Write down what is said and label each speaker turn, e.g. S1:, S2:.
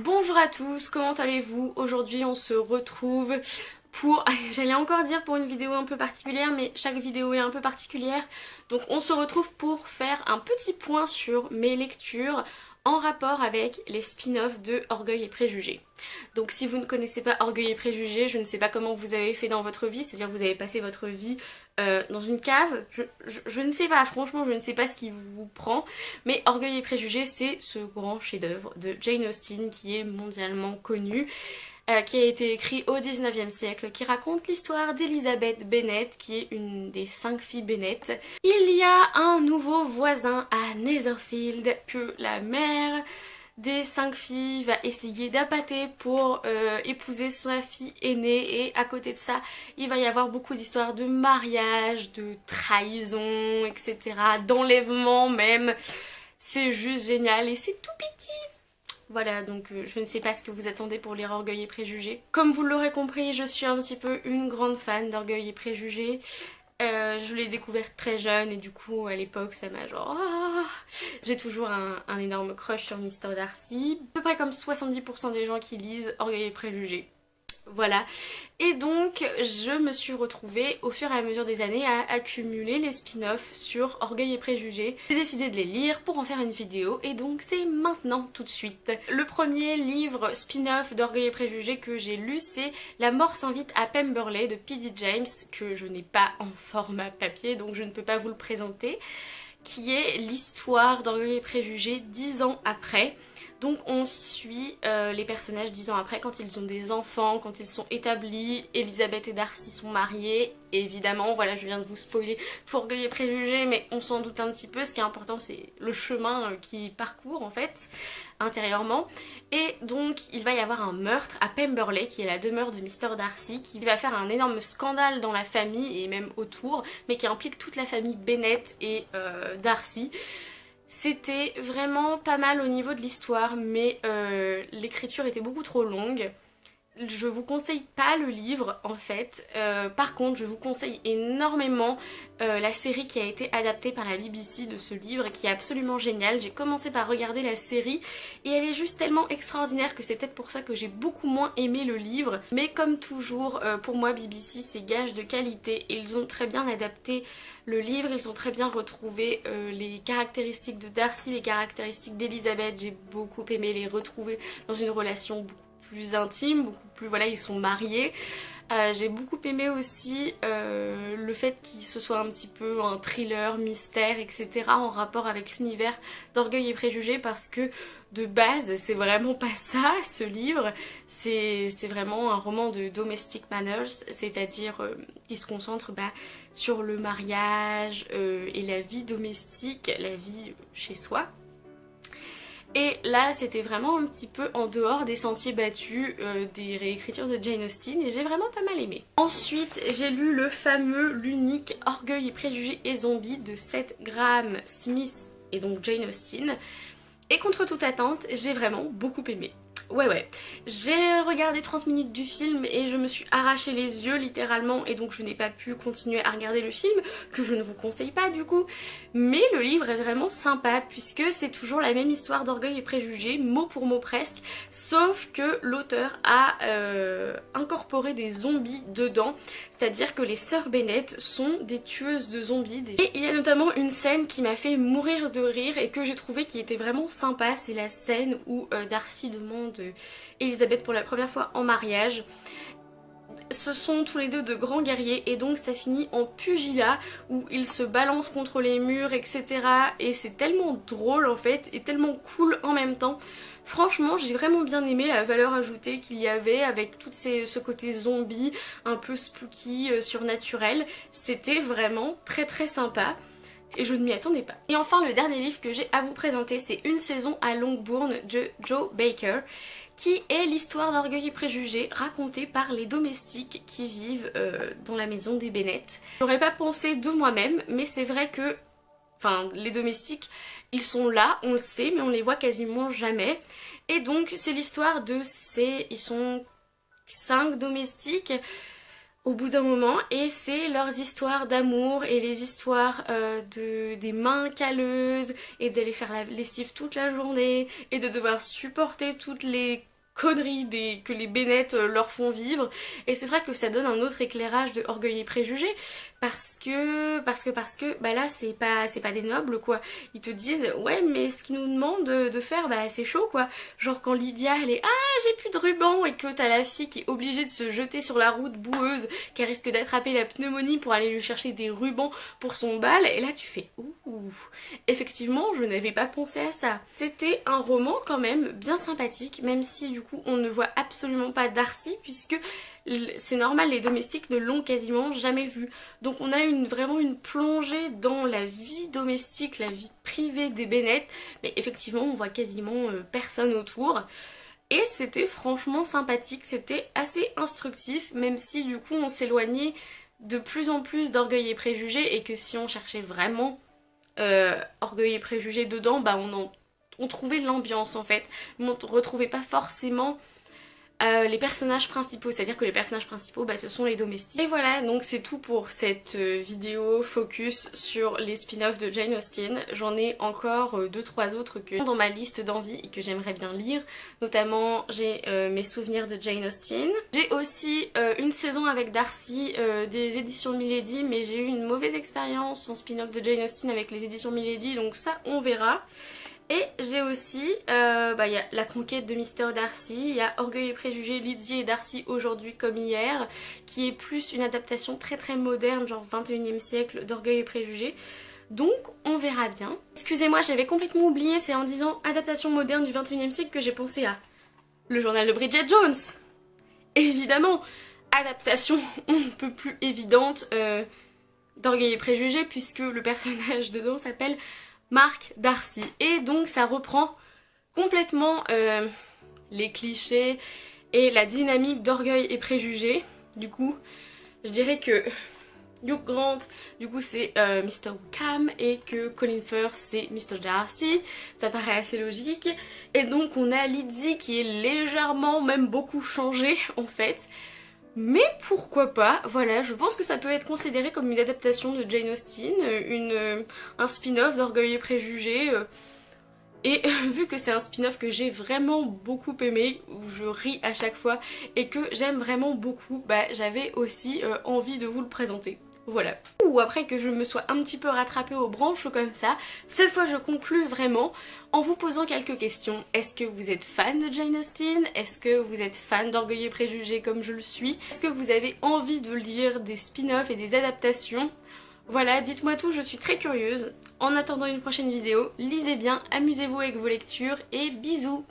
S1: Bonjour à tous, comment allez-vous? Aujourd'hui on se retrouve pour, j'allais encore dire pour une vidéo un peu particulière, mais chaque vidéo est un peu particulière. Donc on se retrouve pour faire un petit point sur mes lectures en rapport avec les spin-offs de Orgueil et Préjugés. Donc si vous ne connaissez pas Orgueil et Préjugés, je ne sais pas comment vous avez fait dans votre vie, c'est-à-dire que vous avez passé votre vie dans une cave, je ne sais pas, franchement je ne sais pas ce qui vous prend, mais Orgueil et Préjugés c'est ce grand chef-d'œuvre de Jane Austen qui est mondialement connu, qui a été écrit au 19e siècle, qui raconte l'histoire d'Elizabeth Bennet, qui est une des 5 filles Bennet. Il y a un nouveau voisin à Netherfield que la mère des 5 filles va essayer d'appâter pour épouser sa fille aînée, et à côté de ça il va y avoir beaucoup d'histoires de mariage, de trahison, etc., d'enlèvement même. C'est juste génial et c'est tout petit. Voilà, donc je ne sais pas ce que vous attendez pour lire Orgueil et Préjugés. Comme vous l'aurez compris, je suis un petit peu une grande fan d'Orgueil et Préjugés. Je l'ai découvert très jeune et du coup à l'époque ça m'a genre... J'ai toujours un énorme crush sur Mr. Darcy. À peu près comme 70% des gens qui lisent Orgueil et Préjugés. Voilà. Et donc je me suis retrouvée au fur et à mesure des années à accumuler les spin-offs sur Orgueil et Préjugés. J'ai décidé de les lire pour en faire une vidéo et donc c'est maintenant tout de suite. Le premier livre spin-off d'Orgueil et Préjugés que j'ai lu, c'est La mort s'invite à Pemberley de P.D. James, que je n'ai pas en format papier donc je ne peux pas vous le présenter, qui est l'histoire d'Orgueil et Préjugés 10 ans après. Donc on suit les personnages 10 ans après, quand ils ont des enfants, quand ils sont établis. Elisabeth et Darcy sont mariés. Et évidemment, voilà, je viens de vous spoiler tout Orgueil et Préjugés, mais on s'en doute un petit peu. Ce qui est important, c'est le chemin qu'ils parcourent en fait, intérieurement. Et donc il va y avoir un meurtre à Pemberley, qui est la demeure de Mr. Darcy, qui va faire un énorme scandale dans la famille et même autour, mais qui implique toute la famille Bennet et Darcy. C'était vraiment pas mal au niveau de l'histoire, mais l'écriture était beaucoup trop longue. Je vous conseille pas le livre en fait. Par contre je vous conseille énormément la série qui a été adaptée par la BBC de ce livre, qui est absolument géniale. J'ai commencé par regarder la série et elle est juste tellement extraordinaire que c'est peut-être pour ça que j'ai beaucoup moins aimé le livre. Mais comme toujours, pour moi BBC c'est gage de qualité et ils ont très bien adapté le livre. Ils ont très bien retrouvé les caractéristiques de Darcy, les caractéristiques d'Elisabeth. J'ai beaucoup aimé les retrouver dans une relation beaucoup plus intime, beaucoup plus, voilà, ils sont mariés. J'ai beaucoup aimé aussi le fait qu'il se soit un petit peu un thriller, mystère, etc. en rapport avec l'univers d'Orgueil et Préjugés, parce que de base c'est vraiment pas ça ce livre. C'est vraiment un roman de domestic manners, c'est-à-dire qui se concentre sur le mariage et la vie domestique, la vie chez soi. Et là c'était vraiment un petit peu en dehors des sentiers battus des réécritures de Jane Austen, et j'ai vraiment pas mal aimé. Ensuite j'ai lu le fameux, l'unique Orgueil et Préjugés et Zombies de Seth Graham Smith et donc Jane Austen. Et contre toute attente, j'ai vraiment beaucoup aimé. Ouais, j'ai regardé 30 minutes du film et je me suis arraché les yeux littéralement, et donc je n'ai pas pu continuer à regarder le film, que je ne vous conseille pas du coup. Mais le livre est vraiment sympa puisque c'est toujours la même histoire d'Orgueil et Préjugés, mot pour mot presque, sauf que l'auteur a incorporé des zombies dedans, c'est-à-dire que les sœurs Bennet sont des tueuses de zombies. Et il y a notamment une scène qui m'a fait mourir de rire et que j'ai trouvé qui était vraiment sympa, c'est la scène où Darcy demande Elisabeth pour la première fois en mariage. Ce sont tous les deux de grands guerriers et donc ça finit en pugilat où ils se balancent contre les murs, etc. Et c'est tellement drôle en fait et tellement cool en même temps. Franchement j'ai vraiment bien aimé la valeur ajoutée qu'il y avait avec tout ce côté zombie, un peu spooky, surnaturel. C'était vraiment très très sympa. Et je ne m'y attendais pas. Et enfin le dernier livre que j'ai à vous présenter, c'est Une saison à Longbourn de Joe Baker, qui est l'histoire d'Orgueil et Préjugés racontée par les domestiques qui vivent dans la maison des Bennet. J'aurais pas pensé de moi-même, mais c'est vrai que, enfin, les domestiques, ils sont là, on le sait, mais on les voit quasiment jamais. Et donc c'est l'histoire de ils sont 5 domestiques. au bout d'un moment, et c'est leurs histoires d'amour et les histoires des mains calleuses et d'aller faire la lessive toute la journée et de devoir supporter toutes les conneries que les Bennett leur font vivre. Et c'est vrai que ça donne un autre éclairage de Orgueil et Préjugés, parce que bah là c'est pas des nobles quoi. Ils te disent ouais mais ce qu'ils nous demandent de faire bah c'est chaud quoi. Genre quand Lydia elle est ah j'ai plus de ruban, et que t'as la fille qui est obligée de se jeter sur la route boueuse, qui risque d'attraper la pneumonie pour aller lui chercher des rubans pour son bal, et là tu fais ouh, effectivement je n'avais pas pensé à ça. C'était un roman quand même bien sympathique, même si du coup on ne voit absolument pas Darcy, puisque c'est normal, les domestiques ne l'ont quasiment jamais vu. Donc on a vraiment une plongée dans la vie domestique, la vie privée des Bennett, mais effectivement on voit quasiment personne autour. Et c'était franchement sympathique, c'était assez instructif, même si du coup on s'éloignait de plus en plus d'Orgueil et Préjugés, et que si on cherchait vraiment Orgueil et Préjugés dedans, bah on trouvait l'ambiance en fait, mais on ne retrouvait pas forcément les personnages principaux, c'est-à-dire que les personnages principaux bah, ce sont les domestiques. Et voilà, donc c'est tout pour cette vidéo focus sur les spin-offs de Jane Austen. J'en ai encore 2-3 autres que dans ma liste d'envie et que j'aimerais bien lire, notamment j'ai mes souvenirs de Jane Austen. J'ai aussi une saison avec Darcy des éditions Milady, mais j'ai eu une mauvaise expérience en spin-off de Jane Austen avec les éditions Milady, donc ça on verra. Et j'ai aussi, y a la conquête de Mr. Darcy, il y a Orgueil et Préjugés, Lydie et Darcy aujourd'hui comme hier, qui est plus une adaptation très très moderne, genre 21e siècle d'Orgueil et Préjugés. Donc on verra bien. Excusez-moi, j'avais complètement oublié, c'est en disant adaptation moderne du 21e siècle que j'ai pensé à le journal de Bridget Jones. Évidemment, adaptation un peu plus évidente d'Orgueil et Préjugés, puisque le personnage dedans s'appelle Mark Darcy, et donc ça reprend complètement les clichés et la dynamique d'Orgueil et Préjugés. Du coup je dirais que Hugh Grant du coup c'est Mr. Wickham et que Colin Firth c'est Mr. Darcy, ça paraît assez logique. Et donc on a Lydie qui est légèrement, même beaucoup changée en fait. Mais pourquoi pas, voilà, je pense que ça peut être considéré comme une adaptation de Jane Austen, un spin-off d'Orgueil et Préjugés. Et vu que c'est un spin-off que j'ai vraiment beaucoup aimé, où je ris à chaque fois et que j'aime vraiment beaucoup, bah j'avais aussi envie de vous le présenter. Voilà. Ou après que je me sois un petit peu rattrapée aux branches comme ça, cette fois je conclus vraiment en vous posant quelques questions. Est-ce que vous êtes fan de Jane Austen? Est-ce que vous êtes fan d'Orgueil et Préjugés comme je le suis? Est-ce que vous avez envie de lire des spin-offs et des adaptations? Voilà, dites-moi tout, je suis très curieuse. En attendant une prochaine vidéo, lisez bien, amusez-vous avec vos lectures et bisous!